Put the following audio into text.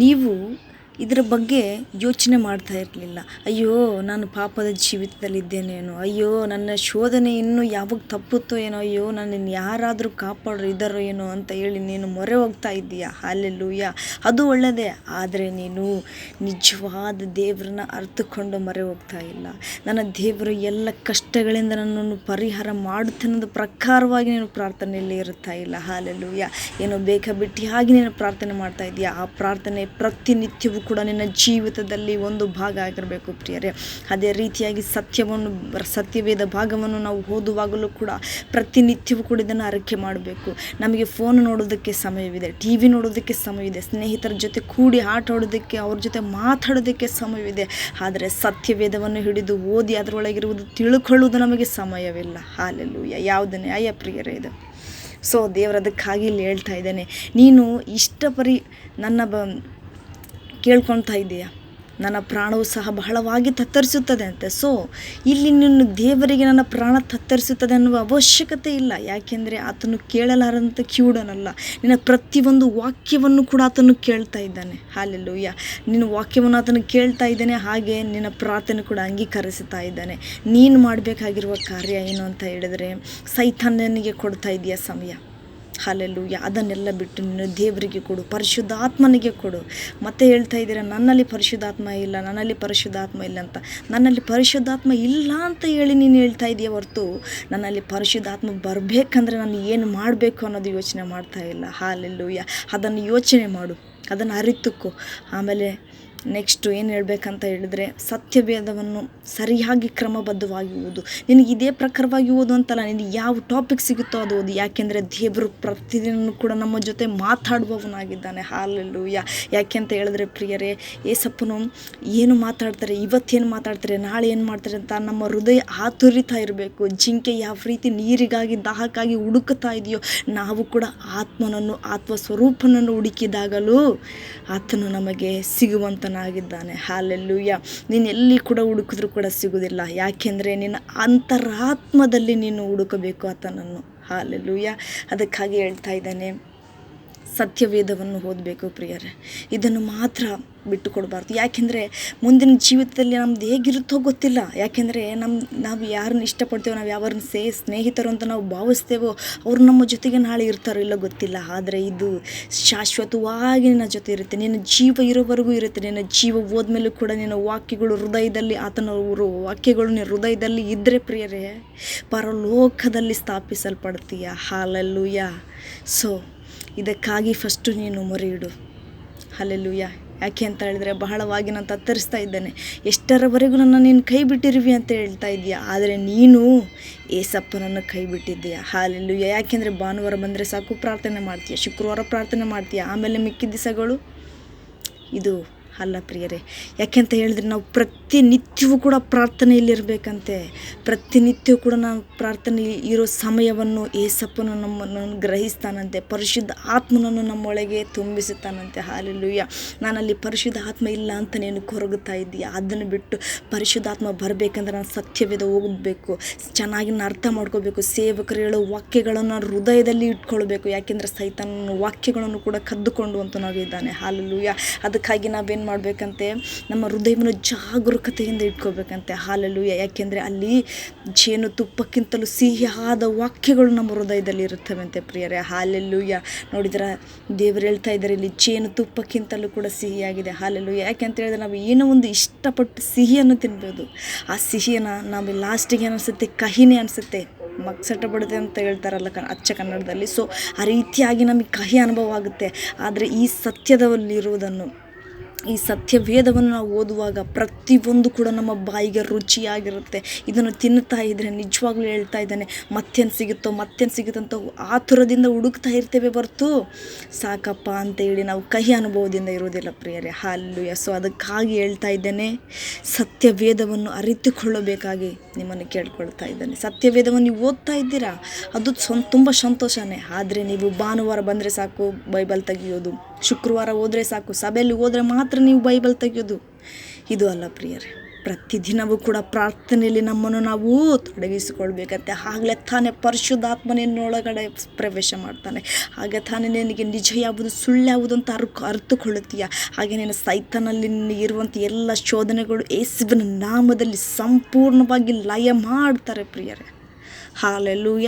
ನೀವು ಇದರ ಬಗ್ಗೆ ಯೋಚನೆ ಮಾಡ್ತಾ ಇರಲಿಲ್ಲ. ಅಯ್ಯೋ, ನಾನು ಪಾಪದ ಜೀವಿತದಲ್ಲಿದ್ದೇನೇನೋ, ಅಯ್ಯೋ ನನ್ನ ಶೋಧನೆ ಇನ್ನೂ ಯಾವಾಗ ತಪ್ಪುತ್ತೋ ಏನೋ, ಅಯ್ಯೋ ನನ್ನನ್ನು ಯಾರಾದರೂ ಕಾಪಾಡೋ ಇದ್ದಾರೋ ಏನೋ ಅಂತ ಹೇಳಿ ನೀನು ಮೊರೆ ಹೋಗ್ತಾ ಇದ್ದೀಯಾ. ಹಲ್ಲೆಲೂಯಾ, ಅದು ಒಳ್ಳೆಯದೇ. ಆದರೆ ನೀನು ನಿಜವಾದ ದೇವರನ್ನ ಅರ್ಥಕೊಂಡು ಮೊರೆ ಹೋಗ್ತಾ ಇಲ್ಲ. ನನ್ನ ದೇವರು ಎಲ್ಲ ಕಷ್ಟಗಳಿಂದ ನನ್ನನ್ನು ಪರಿಹಾರ ಮಾಡುತ್ತನ್ನೋದು ಪ್ರಕಾರವಾಗಿ ನೀನು ಪ್ರಾರ್ಥನೆಯಲ್ಲಿ ಇರುತ್ತಾ ಇಲ್ಲ. ಹಲ್ಲೆಲೂಯಾ, ಏನೋ ಬೇಕಾಬಿಟ್ಟಿಯಾಗಿ ನೀನು ಪ್ರಾರ್ಥನೆ ಮಾಡ್ತಾ ಇದೀಯಾ. ಆ ಪ್ರಾರ್ಥನೆ ಪ್ರತಿನಿತ್ಯವೂ ಕೂಡ ನಿನ್ನ ಜೀವಿತದಲ್ಲಿ ಒಂದು ಭಾಗ ಆಗಿರಬೇಕು ಪ್ರಿಯರೇ. ಅದೇ ರೀತಿಯಾಗಿ ಸತ್ಯವೇದ ಭಾಗವನ್ನು ನಾವು ಓದುವಾಗಲೂ ಕೂಡ ಪ್ರತಿನಿತ್ಯವೂ ಕೂಡ ಇದನ್ನು ಅರಿಕೆ ಮಾಡಬೇಕು. ನಮಗೆ ಫೋನ್ ನೋಡೋದಕ್ಕೆ ಸಮಯವಿದೆ, ಟಿ ವಿ ನೋಡೋದಕ್ಕೆ ಸಮಯವಿದೆ, ಸ್ನೇಹಿತರ ಜೊತೆ ಕೂಡಿ ಆಟ ಆಡೋದಕ್ಕೆ, ಅವ್ರ ಜೊತೆ ಮಾತಾಡೋದಕ್ಕೆ ಸಮಯವಿದೆ. ಆದರೆ ಸತ್ಯವೇದವನ್ನು ಹಿಡಿದು ಓದಿ ಅದರೊಳಗಿರುವುದು ತಿಳ್ಕೊಳ್ಳೋದು ನಮಗೆ ಸಮಯವಿಲ್ಲ. ಹಲ್ಲೆಲೂಯಾ, ಯಾವುದು ನ್ಯಾಯ ಪ್ರಿಯರೇ ಇದು? ಸೊ ದೇವರದಕ್ಕಾಗಿ ಇಲ್ಲಿ ಹೇಳ್ತಾ ಇದ್ದಾನೆ, ನೀನು ಇಷ್ಟಪರಿ ನನ್ನ ಕೇಳ್ಕೊಳ್ತಾ ಇದ್ದೀಯ, ನನ್ನ ಪ್ರಾಣವು ಸಹ ಬಹಳವಾಗಿ ತತ್ತರಿಸುತ್ತದೆ ಅಂತೆ. ಸೊ ಇಲ್ಲಿ ನಿನ್ನ ದೇವರಿಗೆ ನನ್ನ ಪ್ರಾಣ ತತ್ತರಿಸುತ್ತದೆ ಅನ್ನುವ ಅವಶ್ಯಕತೆ ಇಲ್ಲ. ಯಾಕೆಂದರೆ ಆತನು ಕೇಳಲಾರಂಥ ಕಿವುಡನಲ್ಲ. ನಿನ್ನ ಪ್ರತಿಯೊಂದು ವಾಕ್ಯವನ್ನು ಕೂಡ ಆತನು ಕೇಳ್ತಾ ಇದ್ದಾನೆ. ಹಲ್ಲೆಲೂಯಾ, ನಿನ್ನ ವಾಕ್ಯವನ್ನು ಆತನು ಕೇಳ್ತಾ ಇದ್ದಾನೆ, ಹಾಗೆ ನಿನ್ನ ಪ್ರಾರ್ಥನೆ ಕೂಡ ಅಂಗೀಕರಿಸ್ತಾ ಇದ್ದಾನೆ. ನೀನು ಮಾಡಬೇಕಾಗಿರುವ ಕಾರ್ಯ ಏನು ಅಂತ ಹೇಳಿದರೆ, ಸೈತಾನನಿಗೆ ಕೊಡ್ತಾ ಇದೆಯಾ ಸಮಯ. ಹಲ್ಲೆಲೂಯಾ, ಅದನ್ನೆಲ್ಲ ಬಿಟ್ಟು ನೀನು ದೇವರಿಗೆ ಕೊಡು, ಪರಿಶುದ್ಧಾತ್ಮನಿಗೆ ಕೊಡು. ಮತ್ತೆ ಹೇಳ್ತಾ ಇದ್ದೀರಾ, ನನ್ನಲ್ಲಿ ಪರಿಶುದ್ಧಾತ್ಮ ಇಲ್ಲ, ನನ್ನಲ್ಲಿ ಪರಿಶುದ್ಧಾತ್ಮ ಇಲ್ಲ ಅಂತ. ನನ್ನಲ್ಲಿ ಪರಿಶುದ್ಧಾತ್ಮ ಇಲ್ಲ ಅಂತ ಹೇಳಿ ನೀನು ಹೇಳ್ತಾ ಇದೆಯಾ ಹೊರತು, ನನ್ನಲ್ಲಿ ಪರಿಶುದ್ಧಾತ್ಮ ಬರಬೇಕಂದ್ರೆ ನಾನು ಏನು ಮಾಡಬೇಕು ಅನ್ನೋದು ಯೋಚನೆ ಮಾಡ್ತಾ ಇಲ್ಲ. ಹಲ್ಲೆಲೂಯಾ, ಅದನ್ನು ಯೋಚನೆ ಮಾಡು, ಅದನ್ನು ಅರಿತುಕೋ. ಆಮೇಲೆ ನೆಕ್ಸ್ಟು ಏನು ಹೇಳಬೇಕಂತ ಹೇಳಿದ್ರೆ, ಸತ್ಯವೇದವನ್ನು ಸರಿಯಾಗಿ ಕ್ರಮಬದ್ಧವಾಗಿ ಓದು. ನಿನಗೆ ಇದೇ ಪ್ರಕಾರವಾಗಿ ಓದು ಅಂತಲ್ಲ, ನಿನಗೆ ಯಾವ ಟಾಪಿಕ್ ಸಿಗುತ್ತೋ ಅದು ಓದು. ಯಾಕೆಂದರೆ ದೇವರು ಪ್ರತಿದಿನ ಕೂಡ ನಮ್ಮ ಜೊತೆ ಮಾತಾಡುವವನಾಗಿದ್ದಾನೆ. ಹಲ್ಲೆಲೂಯಾ, ಯಾಕೆ ಅಂತ ಹೇಳಿದ್ರೆ ಪ್ರಿಯರೇ, ಏಸಪ್ಪನು ಏನು ಮಾತಾಡ್ತಾರೆ, ಇವತ್ತೇನು ಮಾತಾಡ್ತಾರೆ, ನಾಳೆ ಏನು ಮಾಡ್ತಾರೆ ಅಂತ ನಮ್ಮ ಹೃದಯ ಆತುರಿತಾ ಇರಬೇಕು. ಜಿಂಕೆ ಯಾವ ರೀತಿ ನೀರಿಗಾಗಿ ದಾಹಕ್ಕಾಗಿ ಹುಡುಕುತ್ತಾ ಇದೆಯೋ, ನಾವು ಕೂಡ ಆತ್ಮ ಸ್ವರೂಪನನ್ನು ಹುಡುಕಿದಾಗಲೂ ಆತನು ನಮಗೆ ಸಿಗುವಂತನಾಗಿದ್ದಾನೆ. ಹಲ್ಲೆಲೂಯಾ, ನೀನು ಎಲ್ಲಿ ಕೂಡ ಹುಡುಕಿದ್ರೂ ಕೂಡ ಸಿಗುವುದಿಲ್ಲ. ಯಾಕೆಂದರೆ ನಿನ್ನ ಅಂತರಾತ್ಮದಲ್ಲಿ ನೀನು ಹುಡುಕಬೇಕು ಆತನನ್ನು. ಹಲ್ಲೆಲೂಯಾ, ಅದಕ್ಕಾಗಿ ಹೇಳ್ತಾ ಇದ್ದಾನೆ, ಸತ್ಯವೇದವನ್ನು ಓದಬೇಕು ಪ್ರಿಯರೇ. ಇದನ್ನು ಮಾತ್ರ ಬಿಟ್ಟು ಕೊಡಬಾರ್ದು. ಯಾಕೆಂದರೆ ಮುಂದಿನ ಜೀವಿತದಲ್ಲಿ ನಮ್ದು ಹೇಗಿರುತ್ತೋ ಗೊತ್ತಿಲ್ಲ. ಯಾಕೆಂದರೆ ನಾವು ಯಾರನ್ನ ಇಷ್ಟಪಡ್ತೇವೋ, ನಾವು ಯಾರನ್ನ ಸ್ನೇಹಿತರು ಅಂತ ನಾವು ಭಾವಿಸ್ತೇವೋ, ಅವರು ನಮ್ಮ ಜೊತೆಗೆ ನಾಳೆ ಇರ್ತಾರೋ ಇಲ್ಲ ಗೊತ್ತಿಲ್ಲ. ಆದರೆ ಇದು ಶಾಶ್ವತವಾಗಿ ನಿನ್ನ ಜೊತೆ ಇರುತ್ತೆ, ನಿನ್ನ ಜೀವ ಇರೋವರೆಗೂ ಇರುತ್ತೆ. ನಿನ್ನ ಜೀವ ಹೋದ್ಮೇಲೂ ಕೂಡ ನಿನ್ನ ವಾಕ್ಯಗಳು ಹೃದಯದಲ್ಲಿ, ಆತನ ವಾಕ್ಯಗಳು ನಿನ್ನ ಹೃದಯದಲ್ಲಿ ಇದ್ದರೆ ಪ್ರಿಯರೇ, ಪರಲೋಕದಲ್ಲಿ ಸ್ಥಾಪಿಸಲ್ಪಡ್ತೀಯ. ಹಲ್ಲೆಲೂಯಾ. ಸೊ ಇದಕ್ಕಾಗಿ ಫಸ್ಟು ನೀನು ಮೊರೆ ಇಡು. ಹಲ್ಲೆಲೂಯಾ, ಯಾಕೆ ಅಂತ ಹೇಳಿದ್ರೆ, ಬಹಳವಾಗಿ ನಾನು ತತ್ತರಿಸ್ತಾ ಇದ್ದೇನೆ, ಎಷ್ಟರವರೆಗೂ ನೀನು ಕೈ ಬಿಟ್ಟಿರುವಿ ಅಂತ ಹೇಳ್ತಾ ಇದೆಯಾ. ಆದರೆ ನೀನು ಏಸಪ್ಪನನ್ನು ಕೈ ಬಿಟ್ಟಿದ್ದೀಯಾ. ಹಲ್ಲೆಲೂಯಾ, ಯಾಕೆಂದರೆ ಭಾನುವಾರ ಬಂದರೆ ಸಾಕು ಪ್ರಾರ್ಥನೆ ಮಾಡ್ತೀಯ, ಶುಕ್ರವಾರ ಪ್ರಾರ್ಥನೆ ಮಾಡ್ತೀಯ, ಆಮೇಲೆ ಮಿಕ್ಕಿದ ದಿವಸಗಳು ಇದು ಅಲ್ಲ ಪ್ರಿಯರೇ. ಯಾಕೆಂತ ಹೇಳಿದ್ರೆ, ನಾವು ಪ್ರತಿನಿತ್ಯವೂ ಕೂಡ ಪ್ರಾರ್ಥನೆಯಲ್ಲಿರಬೇಕಂತೆ. ಪ್ರತಿನಿತ್ಯವೂ ಕೂಡ ನಾವು ಪ್ರಾರ್ಥನೆ ಇರೋ ಸಮಯವನ್ನು ಏಸಪ್ಪನು ನಮ್ಮನ್ನು ಗ್ರಹಿಸ್ತಾನಂತೆ, ಪರಿಶುದ್ಧ ಆತ್ಮನನ್ನು ನಮ್ಮೊಳಗೆ ತುಂಬಿಸುತ್ತಾನಂತೆ. ಹಲ್ಲೆಲೂಯಾ, ನಾನಲ್ಲಿ ಪರಿಶುದ್ಧ ಆತ್ಮ ಇಲ್ಲ ಅಂತ ನೀನು ಕೊರಗುತ್ತಾ ಇದ್ದೀಯ. ಅದನ್ನು ಬಿಟ್ಟು ಪರಿಶುದ್ಧಾತ್ಮ ಬರಬೇಕಂದ್ರೆ ನಾನು ಸತ್ಯವೇದ ಓದಬೇಕು, ಚೆನ್ನಾಗಿ ನಾನು ಅರ್ಥ ಮಾಡ್ಕೋಬೇಕು, ಸೇವಕರು ಹೇಳೋ ವಾಕ್ಯಗಳನ್ನು ಹೃದಯದಲ್ಲಿ ಇಟ್ಕೊಳ್ಬೇಕು. ಯಾಕೆಂದರೆ ಸೈತಾನನ ವಾಕ್ಯಗಳನ್ನು ಕೂಡ ಕದ್ದುಕೊಂಡು ಅಂತನಾಗಿದ್ದಾನೆ. ಹಲ್ಲೆಲೂಯಾ, ಅದಕ್ಕಾಗಿ ನಾವೇನು ಮಾಡಬೇಕಂತೆ, ನಮ್ಮ ಹೃದಯವನ್ನು ಜಾಗರೂಕತೆಯಿಂದ ಇಟ್ಕೋಬೇಕಂತೆ. ಹಲ್ಲೆಲೂಯಾ, ಯಾಕೆಂದರೆ ಅಲ್ಲಿ ಜೇನು ತುಪ್ಪಕ್ಕಿಂತಲೂ ಸಿಹಿಯಾದ ವಾಕ್ಯಗಳು ನಮ್ಮ ಹೃದಯದಲ್ಲಿ ಇರುತ್ತವಂತೆ ಪ್ರಿಯರೇ. ಹಲ್ಲೆಲೂಯಾ, ನೋಡಿದ್ರೆ ದೇವರು ಹೇಳ್ತಾ ಇದ್ದಾರೆ ಇಲ್ಲಿ, ಜೇನು ತುಪ್ಪಕ್ಕಿಂತಲೂ ಕೂಡ ಸಿಹಿಯಾಗಿದೆ. ಹಲ್ಲೆಲೂಯಾ, ಯಾಕೆ ಅಂತ ಹೇಳಿದ್ರೆ, ನಾವು ಏನೋ ಒಂದು ಇಷ್ಟಪಟ್ಟು ಸಿಹಿಯನ್ನು ತಿನ್ಬೋದು, ಆ ಸಿಹಿಯನ್ನು ನಾವು ಲಾಸ್ಟಿಗೆ ಅನಿಸುತ್ತೆ ಕಹಿನೇ ಅನಿಸುತ್ತೆ, ಮಕ್ಸಟ ಬಡುತ್ತೆ ಅಂತ ಹೇಳ್ತಾರಲ್ಲ ಅಚ್ಚ ಕನ್ನಡದಲ್ಲಿ. ಸೊ ಆ ರೀತಿಯಾಗಿ ನಮಗೆ ಕಹಿ ಅನುಭವ ಆಗುತ್ತೆ. ಆದರೆ ಈ ಸತ್ಯದಲ್ಲಿರುವುದನ್ನು, ಈ ಸತ್ಯವೇದವನ್ನು ನಾವು ಓದುವಾಗ ಪ್ರತಿಯೊಂದು ಕೂಡ ನಮ್ಮ ಬಾಯಿಗೆ ರುಚಿಯಾಗಿರುತ್ತೆ. ಇದನ್ನು ತಿನ್ನುತ್ತಾ ಇದ್ದರೆ ನಿಜವಾಗ್ಲೂ ಹೇಳ್ತಾ ಇದ್ದಾನೆ, ಮತ್ತೇನು ಸಿಗುತ್ತಂತ ಆತುರದಿಂದ ಹುಡುಕ್ತಾ ಇರ್ತೇವೆ ಹೊರತು ಸಾಕಪ್ಪ ಅಂತೇಳಿ ನಾವು ಕಹಿ ಅನುಭವದಿಂದ ಇರೋದಿಲ್ಲ ಪ್ರಿಯರೇ. ಹಲ್ಲೆಲೂಯಾ. ಸೊ ಅದಕ್ಕಾಗಿ ಹೇಳ್ತಾ ಇದ್ದೇನೆ, ಸತ್ಯವೇದವನ್ನು ಅರಿತುಕೊಳ್ಳಬೇಕಾಗಿ ನಿಮ್ಮನ್ನು ಕೇಳ್ಕೊಳ್ತಾ ಇದ್ದೇನೆ. ಸತ್ಯವೇದವನ್ನು ನೀವು ಓದ್ತಾ ಇದ್ದೀರಾ, ಅದು ತುಂಬ ಸಂತೋಷನೇ. ಆದರೆ ನೀವು ಭಾನುವಾರ ಬಂದರೆ ಸಾಕು ಬೈಬಲ್ ತೆಗಿಯೋದು, ಶುಕ್ರವಾರ ಹೋದರೆ ಸಾಕು ಸಭೆಯಲ್ಲಿ ಹೋದರೆ ಮಾತ್ರ ನೀವು ಬೈಬಲ್ ತೆಗೆಯೋದು, ಇದು ಅಲ್ಲ ಪ್ರಿಯರೇ. ಪ್ರತಿದಿನವೂ ಕೂಡ ಪ್ರಾರ್ಥನೆಯಲ್ಲಿ ನಮ್ಮನ್ನು ನಾವು ತೊಡಗಿಸಿಕೊಳ್ಬೇಕಂತೆ. ಆಗಲೇ ತಾನೇ ಪರಿಶುದ್ಧಾತ್ಮ ನಿನ್ನೊಳಗಡೆ ಪ್ರವೇಶ ಮಾಡ್ತಾನೆ. ಹಾಗೆ ತಾನೇ ನಿನಗೆ ನಿಜ ಯಾವುದು ಸುಳ್ಳು ಯಾವುದು ಅಂತ ಅರಿತುಕೊಳ್ಳುತ್ತೀಯ. ಹಾಗೆ ನಿನ್ನ ಸೈತಾನಲ್ಲಿ ಇರುವಂಥ ಎಲ್ಲ ಶೋಧನೆಗಳು ಯೇಸುವಿನ ನಾಮದಲ್ಲಿ ಸಂಪೂರ್ಣವಾಗಿ ಲಯ ಮಾಡ್ತಾರೆ ಪ್ರಿಯರೇ. ಹಾಲೆಲೂಯ.